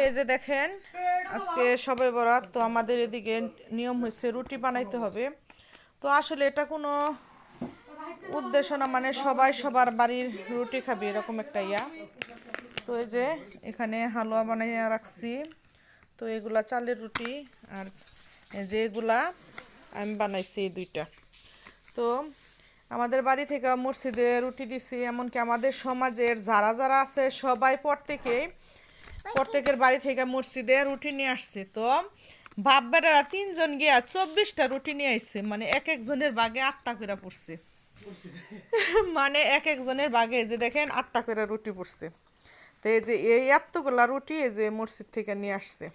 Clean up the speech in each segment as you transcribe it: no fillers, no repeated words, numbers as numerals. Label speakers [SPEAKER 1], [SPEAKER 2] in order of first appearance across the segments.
[SPEAKER 1] এই যে দেখেন আজকে সবে বরাত, তো আমাদের এদিকে নিয়ম হয়েছে রুটি বানাইতে হবে। তো আসলে এটা কোনো উদ্দেশ্য না, মানে সবাই সবার বাড়ির রুটি খাবে এরকম একটা ইয়া। তো এই যে এখানে হালুয়া বানাইয়া রাখছি। তো এগুলা চালের রুটি, আর এই যে এগুলা আমি বানাইছি এই দুইটা। তো আমাদের বাড়ি থেকে মসজিদে রুটি দিছি, এমনকি আমাদের সমাজের যারা যারা আছে সবাই প্রত্যেকের বাড়ি থেকে মসজিদে রুটি নিয়ে আসছে। তো বাপ বেটারা 3 জন গিয়া 24টা রুটি নিয়ে আসছে, মানে এক একজনের বাগে 8টা করে পড়ছে। মানে এক একজনের বাগে যে দেখেন 8টা করে রুটি পড়ছে। তো এই যে এই এতগুলা রুটি এই যে মসজিদ থেকে নিয়ে আসছে,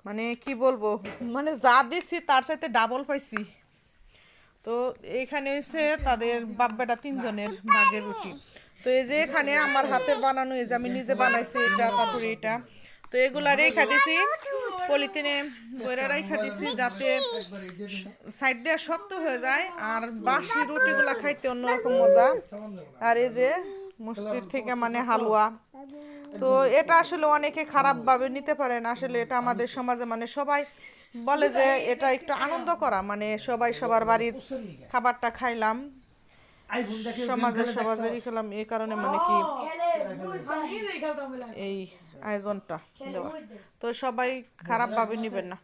[SPEAKER 1] মানে কি বলবো, মানে যা দিছি তার সাথে ডাবল পাইছি। তো এইখানে হচ্ছে তাদের বাপ বেটা 3 জনের ভাগের রুটি। তো এই যে এখানে আমার হাতের বানানো, এই যে আমি নিজে বানাইছি এটা, তারপরে এটা। তো এগুলা রেখা দিছি পলিথিনে বইরা রাইখা দিছি, যাতে সাইড দিয়ে শক্ত হয়ে যায়, আর বাসি রুটিগুলা খাইতে অন্যরকম মজা। আর এই যে মসজিদ থেকে মানে হালুয়া। তো এটা আসলে অনেকে খারাপভাবে নিতে পারেন, আসলে এটা আমাদের সমাজে মানে সবাই বলে যে এটা একটু আনন্দ করা, মানে সবাই সবার বাড়ির খাবারটা খাইলাম, সমাজেরই খেলাম, এই কারণে মানে কি এই আয়োজনটা দেওয়া। তো সবাই খারাপভাবে নিবেন না।